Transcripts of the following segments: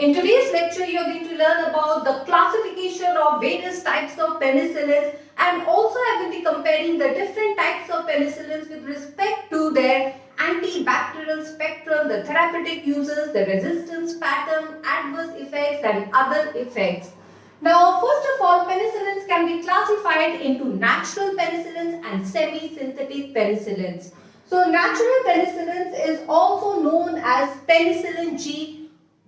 In today's lecture, you are going to learn about the classification of various types of penicillins, and also I will be comparing the different types of penicillins with respect to their antibacterial spectrum, the therapeutic uses, the resistance pattern, adverse effects and other effects. Now, first of all, penicillins can be classified into natural penicillins and semi-synthetic penicillins. So, natural penicillins is also known as penicillin G.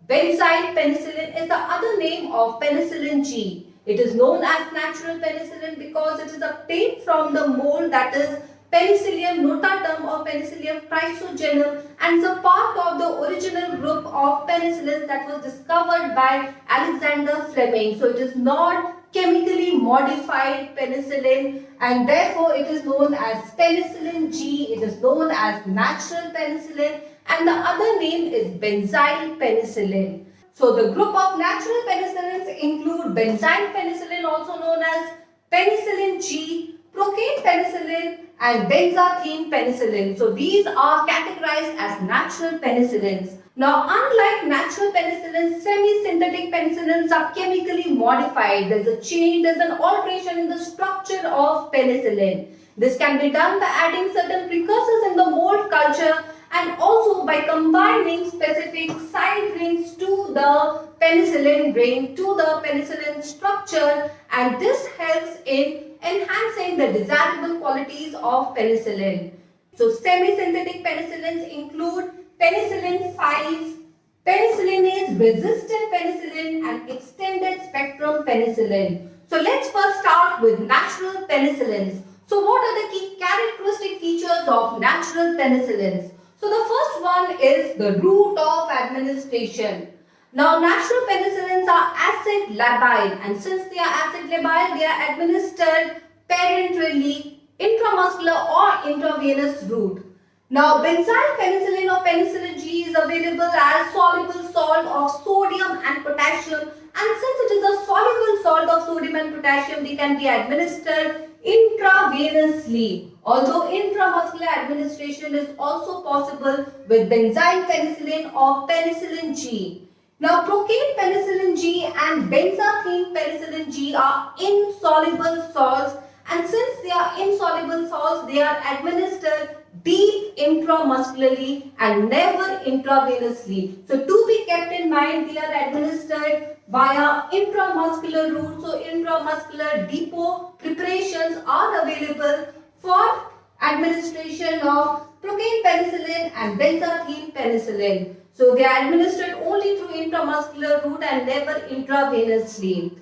Benzyl penicillin is the other name of penicillin G. It is known as natural penicillin because it is obtained from the mold that is Penicillium notatum or Penicillium chrysogenum, and is a part of the original group of penicillins that was discovered by Alexander Fleming. So it is not chemically modified penicillin, and therefore it is known as penicillin G. It is known as natural penicillin, and the other name is benzyl penicillin. So the group of natural penicillins include benzyl penicillin, also known as penicillin G, procaine penicillin and benzathine penicillin. So these are categorized as natural penicillins. Now, unlike natural penicillins, semi-synthetic penicillins are chemically modified. There's a change, there's an alteration in the structure of penicillin. This can be done by adding certain precursors in the mold culture and also by combining specific side rings to the penicillin ring, to the penicillin structure, and this helps in enhancing the desirable qualities of penicillin. So, semi-synthetic penicillins include penicillin 5, penicillinase resistant penicillin and extended spectrum penicillin. So, let's first start with natural penicillins. So, what are the key characteristic features of natural penicillins? So, the first one is the route of administration. Now, natural penicillins are acid labile, and since they are acid labile, they are administered parenterally, intramuscular or intravenous route. Now, benzyl penicillin or penicillin G is available as soluble salt of sodium and potassium, and since it is a soluble salt of sodium and potassium, they can be administered intravenously. Although intramuscular administration is also possible with benzyl penicillin or penicillin G. Now, procaine penicillin G and benzathine penicillin G are insoluble salts, and since they are insoluble salts, they are administered deep intramuscularly and never intravenously. So, to be kept in mind, they are administered via intramuscular route. So, intramuscular depot preparations are available for administration of procaine penicillin and benzathine penicillin. So, they are administered only through intramuscular route and never intravenously.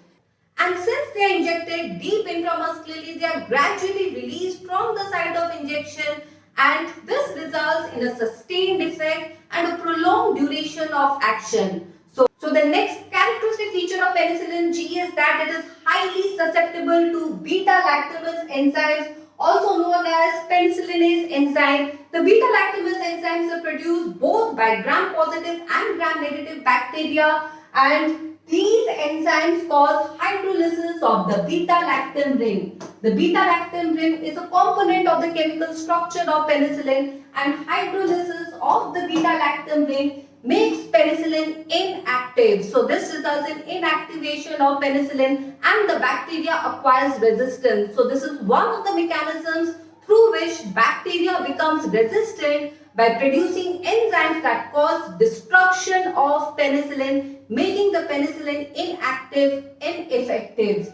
And since they are injected deep intramuscularly, they are gradually released from the site of injection, and this results in a sustained effect and a prolonged duration of action. So the next characteristic feature of penicillin G is that it is highly susceptible to beta-lactamase enzymes, also known as penicillinase enzyme. The beta-lactamase enzymes are produced both by gram-positive and gram-negative bacteria, and these enzymes cause hydrolysis of the beta-lactam ring. The beta-lactam ring is a component of the chemical structure of penicillin, and hydrolysis of the beta-lactam ring makes penicillin inactive. So this results in inactivation of penicillin and the bacteria acquires resistance. So this is one of the mechanisms through which bacteria becomes resistant by producing enzymes that cause destruction of penicillin, making the penicillin inactive, ineffective.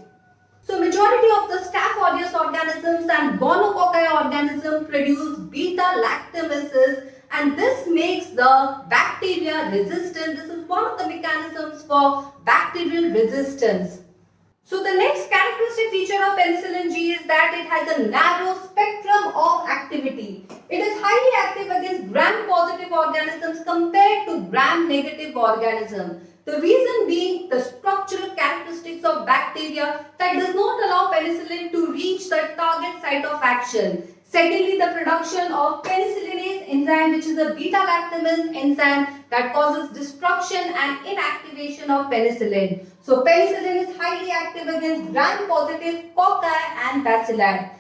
So majority of the Staph aureus organisms and Gonococci organisms produce beta-lactamases, and this makes the bacteria resistant. This is one of the mechanisms for bacterial resistance. So the next characteristic feature of penicillin G is that it has a narrow spectrum of activity. It is highly active against gram-positive organisms compared to gram-negative organisms. The reason being the structural characteristics of bacteria that does not allow penicillin to reach the target site of action. Secondly, the production of penicillinase enzyme, which is a beta-lactamase enzyme that causes destruction and inactivation of penicillin. So, penicillin is highly active against gram-positive cocci and bacilli.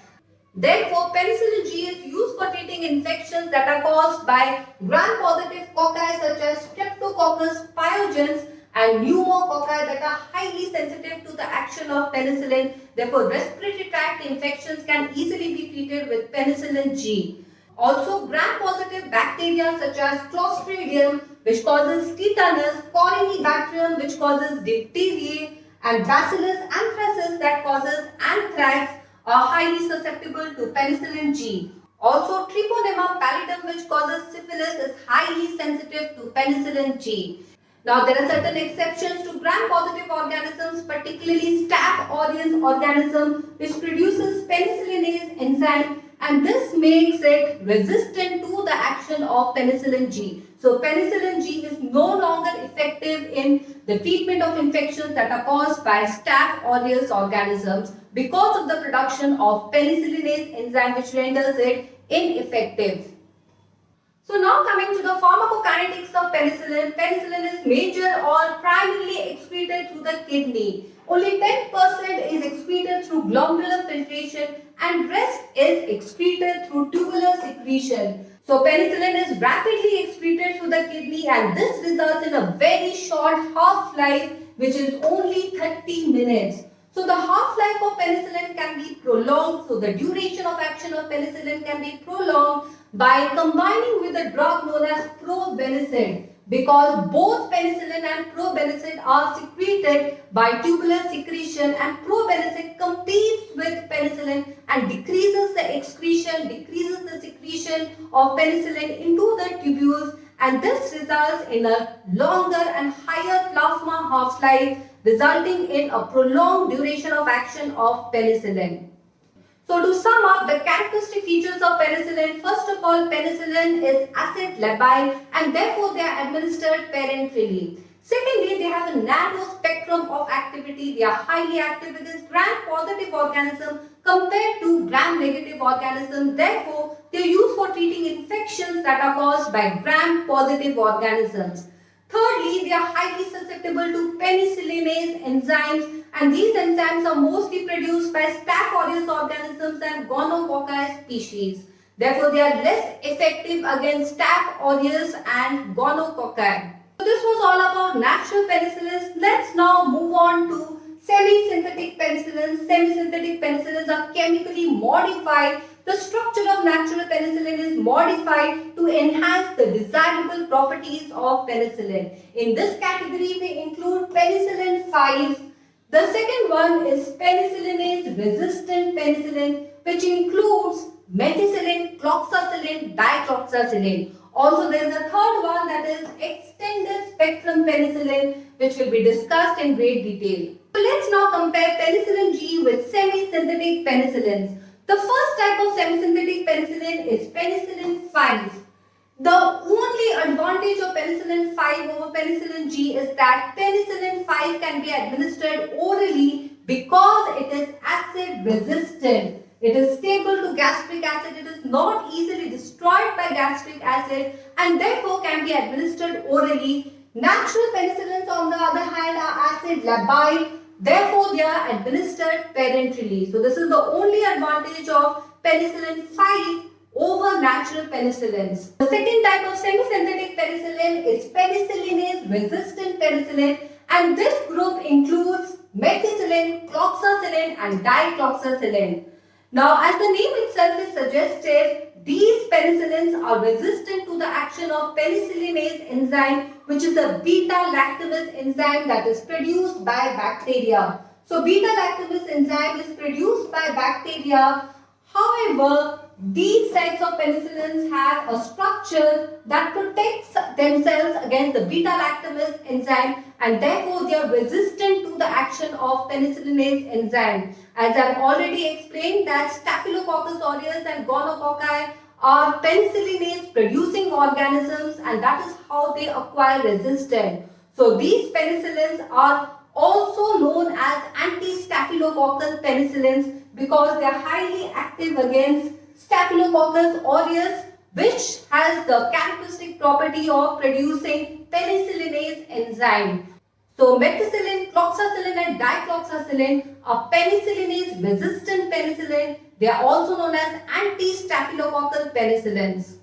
Therefore, penicillin G is used for treating infections that are caused by gram-positive cocci such as Streptococcus pyogenes and pneumococci that are highly sensitive to the action of penicillin. Therefore, respiratory tract infections can easily be treated with penicillin G. Also, gram-positive bacteria such as Clostridium, which causes tetanus, Corynebacterium, which causes diphtheria, and Bacillus anthracis that causes anthrax are highly susceptible to penicillin G. Also, Treponema pallidum, which causes syphilis, is highly sensitive to penicillin G. Now, there are certain exceptions to gram-positive organisms, particularly Staph aureus organism, which produces penicillinase enzyme, and this makes it resistant to the action of penicillin G. So, penicillin G is no longer effective in the treatment of infections that are caused by Staph aureus organisms because of the production of penicillinase enzyme, which renders it ineffective. So now coming to the pharmacokinetics of penicillin. Penicillin is major or primarily excreted through the kidney. Only 10% is excreted through glomerular filtration and rest is excreted through tubular secretion. So penicillin is rapidly excreted through the kidney and this results in a very short half-life, which is only 30 minutes. So the half-life of penicillin can be prolonged. So the duration of action of penicillin can be prolonged by combining with a drug known as probenecid, because both penicillin and probenecid are secreted by tubular secretion, and probenecid competes with penicillin and decreases the excretion, decreases the secretion of penicillin into the tubules, and this results in a longer and higher plasma half-life, resulting in a prolonged duration of action of penicillin. So to sum up the characteristic features of penicillin, first of all, penicillin is acid labile and therefore they are administered parenterally. Secondly, they have a narrow spectrum of activity. They are highly active against gram-positive organisms compared to gram-negative organisms. Therefore, they are used for treating infections that are caused by gram-positive organisms. Thirdly, they are highly susceptible to penicillinase enzymes, and these enzymes are mostly produced by Staph aureus organisms and Gonococci species. Therefore, they are less effective against Staph aureus and Gonococci. So this was all about natural penicillins. Let's now move on to semi-synthetic penicillins. Semi-synthetic penicillins are chemically modified. The structure of natural penicillin is modified to enhance the desirable properties of penicillin. In this category, we include penicillin 5. The second one is penicillinase resistant penicillin, which includes methicillin, cloxacillin, dicloxacillin. Also, there is a third one that is extended spectrum penicillin, which will be discussed in great detail. So let's now compare penicillin G with semi-synthetic penicillins. The first type of semi-synthetic penicillin is penicillin 5. The only advantage of penicillin 5 over penicillin G is that penicillin 5 can be administered orally because it is acid resistant. It is stable to gastric acid. It is not easily destroyed by gastric acid and therefore can be administered orally. Natural penicillins, on the other hand, are acid labile. Therefore, they are administered parenterally. So, this is the only advantage of penicillin 5 over natural penicillins. The second type of semi-synthetic penicillin is penicillinase resistant penicillin, and this group includes methicillin, cloxacillin and dicloxacillin. Now, as the name itself is suggested, these penicillins are resistant to the action of penicillinase enzyme, which is a beta-lactamase enzyme that is produced by bacteria. So, beta-lactamase enzyme is produced by bacteria. However, these types of penicillins have a structure that protects themselves against the beta-lactamase enzyme and therefore they are resistant to the action of penicillinase enzyme. As I have already explained that Staphylococcus aureus and Gonococci are penicillinase producing organisms and that is how they acquire resistance. So these penicillins are also known as anti-staphylococcal penicillins because they are highly active against Staphylococcus aureus, which has the characteristic property of producing penicillinase enzyme. So methicillin, cloxacillin and dicloxacillin are penicillinase resistant penicillin. They are also known as anti-staphylococcal penicillins.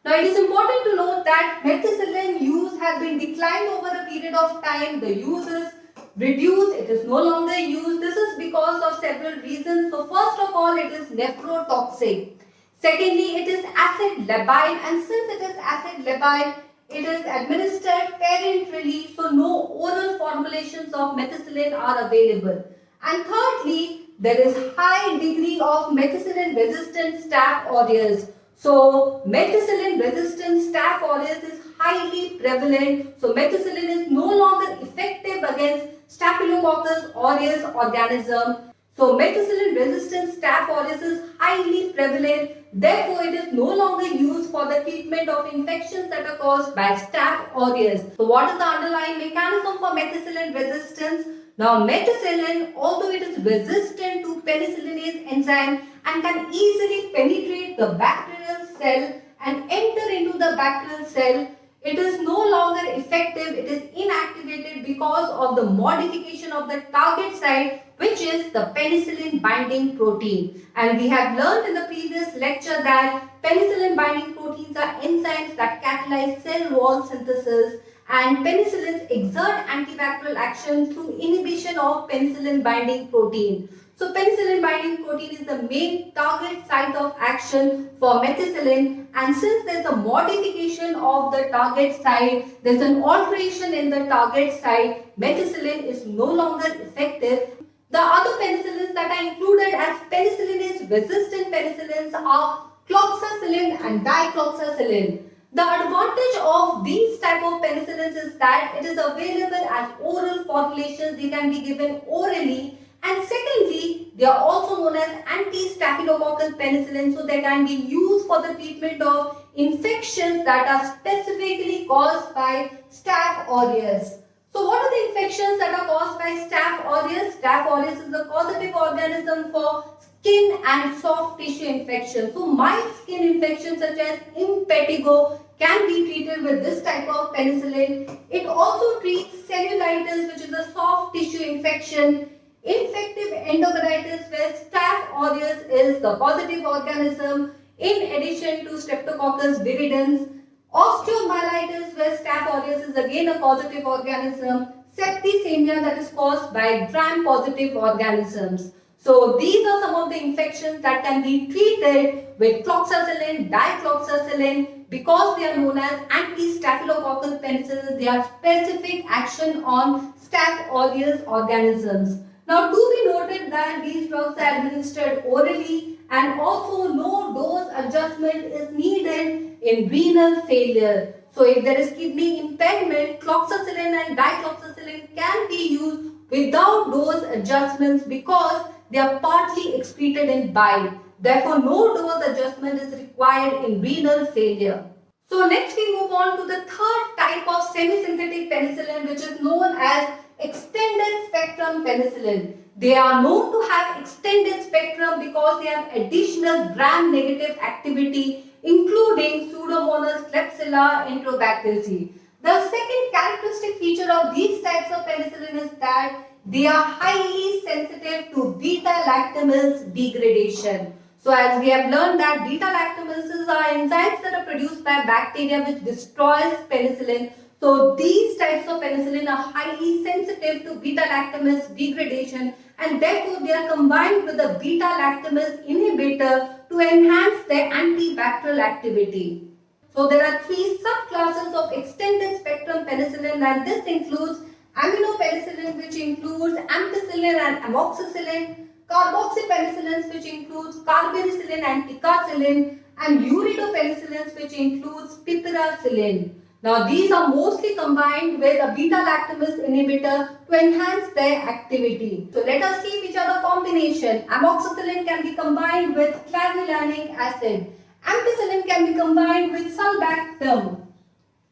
Now it is important to note that methicillin use has been declined over a period of time. The use is reduced, it is no longer used. This is because of several reasons. So first of all, it is nephrotoxic. Secondly, it is acid labile, and since it is acid labile, it is administered parenterally, so no oral formulations of methicillin are available. And thirdly, there is high degree of methicillin resistant staph aureus. So methicillin resistant staph aureus is highly prevalent. So methicillin is no longer effective against Staphylococcus aureus organism. So methicillin resistant staph aureus is highly prevalent. Therefore, it is no longer used for the treatment of infections that are caused by staph aureus. So what is the underlying mechanism for methicillin resistance? Now methicillin, although it is resistant to penicillinase enzyme and can easily penetrate the bacterial cell and enter into the bacterial cell, it is no longer effective, it is inactivated because of the modification of the target site, which is the penicillin binding protein. And we have learned in the previous lecture that penicillin binding proteins are enzymes that catalyze cell wall synthesis, and penicillins exert antibacterial action through inhibition of penicillin binding protein. So penicillin binding protein is the main target site of action for methicillin, and since there is a modification of the target site, there is an alteration in the target site, methicillin is no longer effective. The other penicillins that are included as penicillinase resistant penicillins are cloxacillin and dicloxacillin. The advantage of these type of penicillins is that it is available as oral formulations, they can be given orally, and secondly, they are also known as anti-staphylococcus penicillins, so they can be used for the treatment of infections that are specifically caused by staph aureus. So what are the infections that are caused by staph aureus? Staph aureus is the causative organism for skin and soft tissue infections. So mild skin infections such as impetigo can be treated with this type of penicillin. It also treats cellulitis, which is a soft tissue infection. Infective endocarditis, where staph aureus is the causative organism, in addition to Streptococcus viridans. Osteomyelitis, where staph aureus is again a causative organism. Septicemia, that is caused by gram-positive organisms. So these are some of the infections that can be treated with cloxacillin, dicloxacillin, because they are known as anti-staphylococcus penicillins. They have specific action on staph aureus organisms. Now, to be noted that these drugs are administered orally, and also no dose adjustment is needed in renal failure. So, if there is kidney impairment, cloxacillin and dicloxacillin can be used without dose adjustments because they are partly excreted in bile. Therefore, no dose adjustment is required in renal failure. So, next we move on to the third type of semi-synthetic penicillin, which is known as extended spectrum penicillin. They are known to have extended spectrum because they have additional gram-negative activity, including Pseudomonas klebsiella enterobacteriaceae. The second characteristic feature of these types of penicillin is that they are highly sensitive to beta-lactamase degradation. So as we have learned that beta-lactamases are enzymes that are produced by bacteria which destroys penicillin. So these types of penicillin are highly sensitive to beta-lactamase degradation, and therefore they are combined with a beta-lactamase inhibitor to enhance their antibacterial activity. So there are three subclasses of extended spectrum penicillin, and this includes aminopenicillin, which includes ampicillin and amoxicillin, carboxypenicillins, which includes carbapenicillin and picaillin, and uridopenicillins, which includes piperacillin. Now these are mostly combined with a beta-lactamase inhibitor to enhance their activity. So let us see which are the combination. Amoxicillin can be combined with clavulanic acid. Ampicillin can be combined with sulbactam.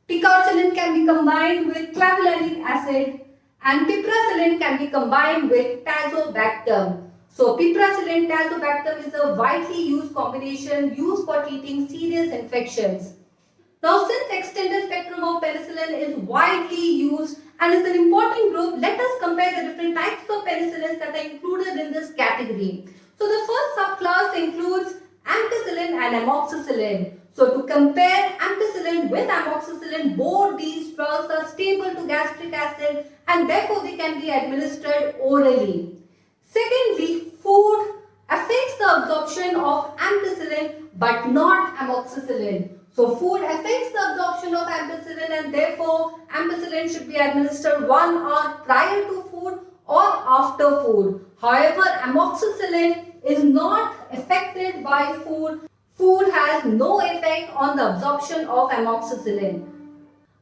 Picaillin can be combined with clavulanic acid, and piperacillin can be combined with tazobactam. So piperacillin tazobactam is a widely used combination used for treating serious infections. Now, since extended spectrum of penicillin is widely used and is an important group, let us compare the different types of penicillins that are included in this category. So, the first subclass includes ampicillin and amoxicillin. So to compare ampicillin with amoxicillin, both these drugs are stable to gastric acid and therefore they can be administered orally. Secondly, food affects the absorption of ampicillin but not amoxicillin. So food affects the absorption of ampicillin and therefore ampicillin should be administered 1 hour prior to food or after food. However, amoxicillin is not affected by food. Food has no effect on the absorption of amoxicillin.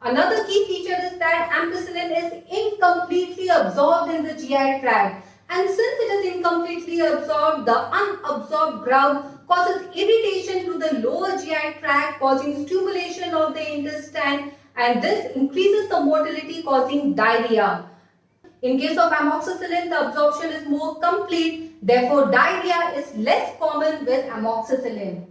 Another key feature is that ampicillin is incompletely absorbed in the GI tract. And since it is incompletely absorbed, the unabsorbed drug causes irritation to the lower GI tract, causing stimulation of the intestine, and this increases the motility, causing diarrhea. In case of amoxicillin, the absorption is more complete, therefore diarrhea is less common with amoxicillin.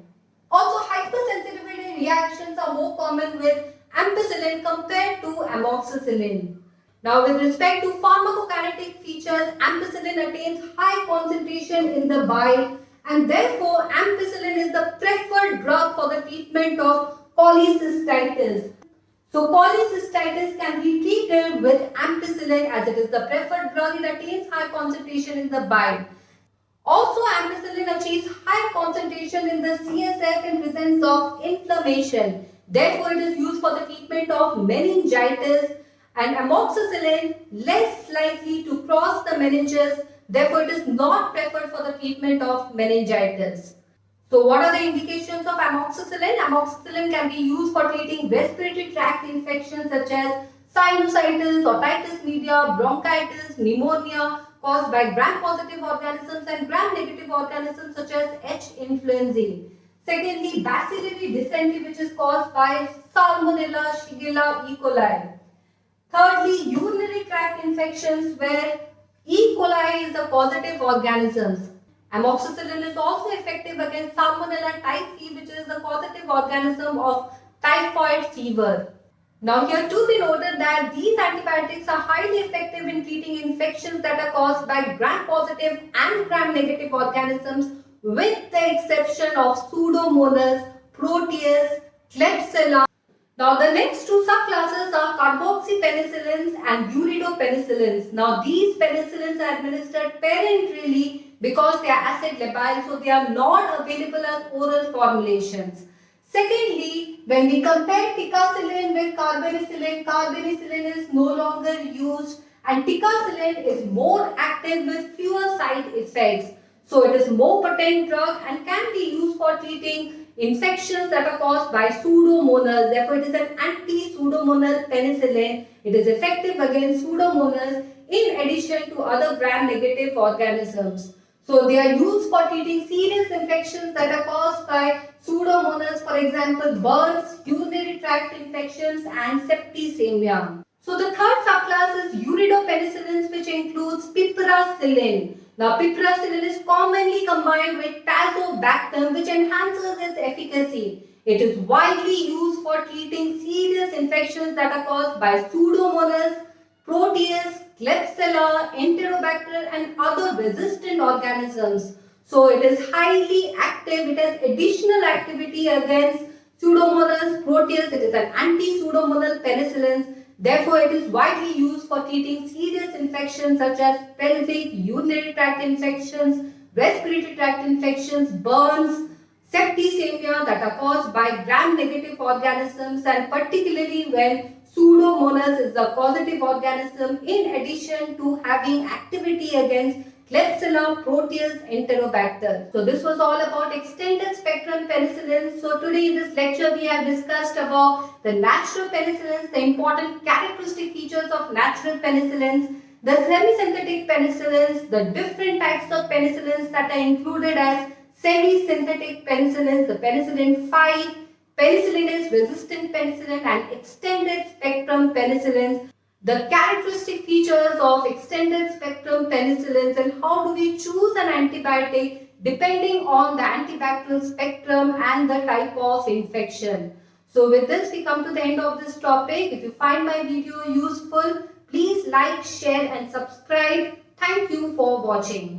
Also, hypersensitivity reactions are more common with ampicillin compared to amoxicillin. Now, with respect to pharmacokinetic features, ampicillin attains high concentration in the bile and therefore ampicillin is the preferred drug for the treatment of cholecystitis. So, cholecystitis can be treated with ampicillin as it is the preferred drug. It attains high concentration in the bile. Also, ampicillin achieves high concentration in the CSF in presence of inflammation. Therefore, it is used for the treatment of meningitis, and amoxicillin less likely to cross the meninges. Therefore, it is not preferred for the treatment of meningitis. So, what are the indications of amoxicillin? Amoxicillin can be used for treating respiratory tract infections such as sinusitis, otitis media, bronchitis, pneumonia caused by gram-positive organisms and gram-negative organisms such as H. influenzae. Secondly, bacillary dysentery, which is caused by Salmonella, Shigella, E. coli. Thirdly, urinary tract infections where E. coli is a positive organism. Amoxicillin is also effective against Salmonella typhi, which is a positive organism of typhoid fever. Now here to be noted that these antibiotics are highly effective in treating infections that are caused by gram-positive and gram-negative organisms with the exception of Pseudomonas, Proteus, Klebsiella. Now the next two subclasses are carboxypenicillins and uridopenicillins. Now these penicillins are administered parenterally because they are acid labile, so they are not available as oral formulations. Secondly, when we compare ticagrelor with carbapenicillin, carbapenicillin is no longer used and ticagrelor is more active with fewer side effects. So it is more potent drug and can be used for treating infections that are caused by Pseudomonas. Therefore, it is an anti-Pseudomonal penicillin. It is effective against Pseudomonas in addition to other gram-negative organisms. So they are used for treating serious infections that are caused by Pseudomonas, for example, burns, urinary tract infections and septicemia. So the third subclass is uridopenicillins, which includes piperacillin. Now piperacillin is commonly combined with tazobactam, which enhances its efficacy. It is widely used for treating serious infections that are caused by Pseudomonas, Proteus, Klebsiella, Enterobacter and other resistant organisms. So it is highly active. It has additional activity against Pseudomonas, Proteus. It is an anti-Pseudomonal penicillin. Therefore, it is widely used for treating serious infections such as pelvic, urinary tract infections, respiratory tract infections, burns, septicemia that are caused by gram-negative organisms, and particularly when Pseudomonas is a causative organism in addition to having activity against Klebsiella, Proteus, Enterobacter. So this was all about extended spectrum penicillins. So today in this lecture we have discussed about the natural penicillins, the important characteristic features of natural penicillins, the semi-synthetic penicillins, the different types of penicillins that are included as semi-synthetic penicillins, the penicillin 5, penicillinase resistant penicillin and extended spectrum penicillins. The characteristic features of extended spectrum penicillins and how do we choose an antibiotic depending on the antibacterial spectrum and the type of infection. So with this we come to the end of this topic. If you find my video useful, please like, share and subscribe. Thank you for watching.